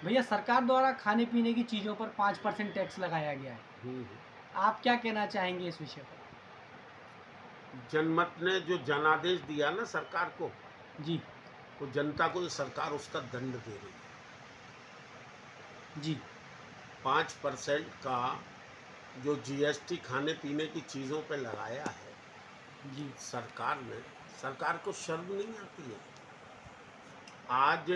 भैया सरकार द्वारा खाने पीने की चीज़ों पर 5% टैक्स लगाया गया है। हम्म। आप क्या कहना चाहेंगे इस विषय पर? जनमत ने जो जनादेश दिया ना सरकार को, जी, तो जनता को ये सरकार उसका दंड दे रही है। जी, 5% का जो जीएसटी खाने पीने की चीज़ों पे लगाया है जी, सरकार ने, सरकार को शर्म नहीं आती है? आज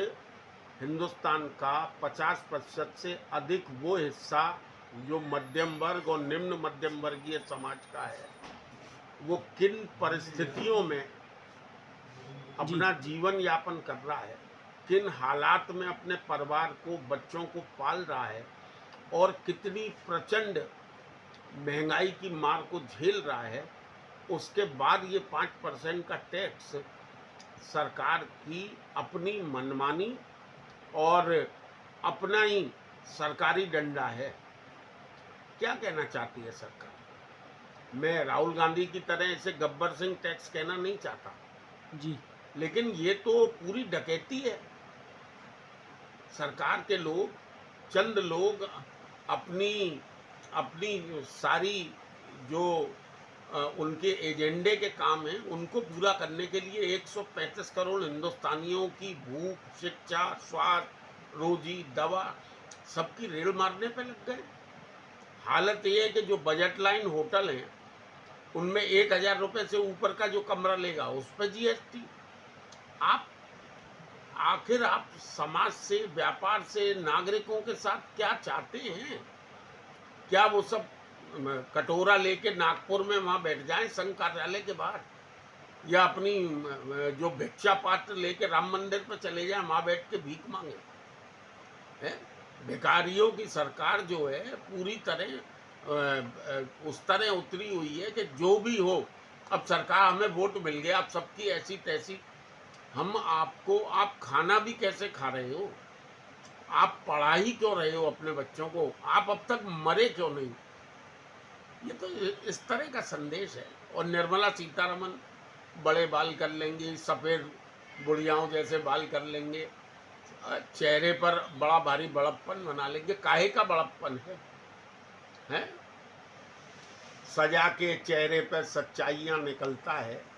हिंदुस्तान का 50% से अधिक वो हिस्सा जो मध्यम वर्ग और निम्न मध्यम वर्गीय समाज का है, वो किन परिस्थितियों में जी, अपना जीवन यापन कर रहा है, किन हालात में अपने परिवार को, बच्चों को पाल रहा है, और कितनी प्रचंड महंगाई की मार को झेल रहा है, उसके बाद ये 5% का टैक्स सरकार की अपनी मनमानी और अपना ही सरकारी डंडा है। क्या कहना चाहती है सरकार? मैं राहुल गांधी की तरह इसे गब्बर सिंह टैक्स कहना नहीं चाहता, जी, लेकिन ये तो पूरी डकैती है। सरकार के लोग, चंद लोग अपनी अपनी सारी जो उनके एजेंडे के काम हैं उनको पूरा करने के लिए 135 करोड़ हिंदुस्तानियों की भूख, शिक्षा, स्वास्थ्य, रोजी, दवा सबकी रेल मारने पे लग गए। हालत ये है कि जो बजट लाइन होटल हैं उनमें 1,000 रुपये से ऊपर का जो कमरा लेगा उस पर जीएसटी। आप आखिर आप समाज से, व्यापार से, नागरिकों के साथ क्या चाहते हैं? क्या वो सब कटोरा लेके नागपुर में वहां बैठ जाएं संघ कार्यालय के बाहर, या अपनी जो भिक्षा पात्र लेके राम मंदिर पर चले जाएं, वहां बैठ के भीख मांगे? है भिखारियों की सरकार जो है पूरी तरह उस तरह उतरी हुई है कि जो भी हो, अब सरकार, हमें वोट मिल गया, अब सबकी ऐसी तैसी। हम आपको, आप खाना भी कैसे खा रहे हो? आप पढ़ा ही क्यों रहे हो अपने बच्चों को? आप अब तक मरे क्यों नहीं? ये तो इस तरह का संदेश है। और निर्मला सीतारमन बड़े बाल कर लेंगी, सफ़ेद बुढ़ियाओं जैसे बाल कर लेंगे, चेहरे पर बड़ा भारी बड़प्पन बना लेंगे। काहे का बड़प्पन है? सजा के चेहरे पर सच्चाइयाँ निकलता है,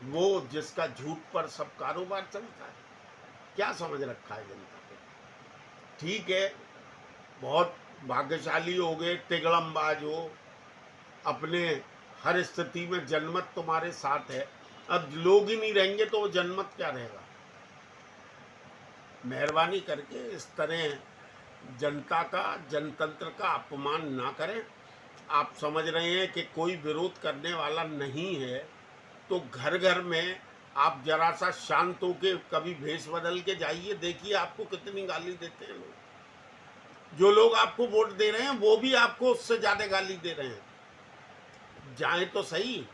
वो जिसका झूठ पर सब कारोबार चलता है। क्या समझ रखा है जनता को? ठीक है, बहुत भाग्यशाली हो गए, तिगड़मबाज हो, अपने हर स्थिति में जनमत तुम्हारे साथ है। अब लोग ही नहीं रहेंगे तो वो जनमत क्या रहेगा? मेहरबानी करके इस तरह जनता का, जनतंत्र का अपमान ना करें। आप समझ रहे हैं कि कोई विरोध करने वाला नहीं है, तो घर घर में आप जरा सा शांत होके कभी भेष बदल के जाइए, देखिए आपको कितनी गाली देते हैं लोग। जो लोग आपको वोट दे रहे हैं वो भी आपको उससे ज्यादा गाली दे रहे हैं। जाए तो सही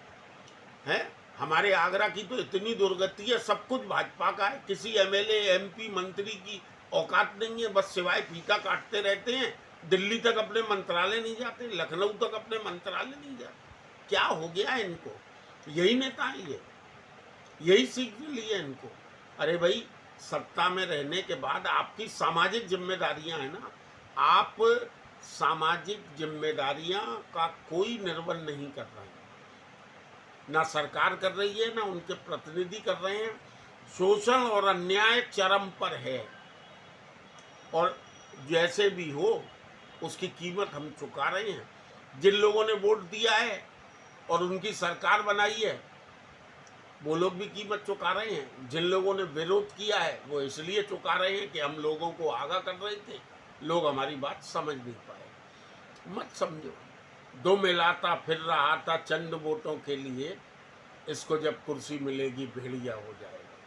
है। हमारे आगरा की तो इतनी दुर्गति है, सब कुछ भाजपा का है, किसी एमएलए, एमपी, मंत्री की औकात नहीं है, बस सिवाय फीता काटते रहते हैं। दिल्ली तक अपने मंत्रालय नहीं जाते, लखनऊ तक अपने मंत्रालय नहीं जाते। क्या हो गया है इनको? यही नेता है ये, यही सीख ली है इनको। अरे भाई, सत्ता में रहने के बाद आपकी सामाजिक जिम्मेदारियां हैं ना, आप सामाजिक जिम्मेदारियां का कोई निर्वहन नहीं कर रहे हैं। ना सरकार कर रही है, ना उनके प्रतिनिधि कर रहे हैं। शोषण और अन्याय चरम पर है, और जैसे भी हो उसकी कीमत हम चुका रहे हैं। जिन लोगों ने वोट दिया है और उनकी सरकार बनाई है, वो लोग भी कीमत चुका रहे हैं। जिन लोगों ने विरोध किया है वो इसलिए चुका रहे हैं कि हम लोगों को आगाह कर रहे थे, लोग हमारी बात समझ नहीं पाए। मत समझो, दो मिलाता फिर रहा था चंद वोटों के लिए, इसको जब कुर्सी मिलेगी भेड़िया हो जाएगा।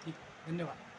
ठीक, धन्यवाद।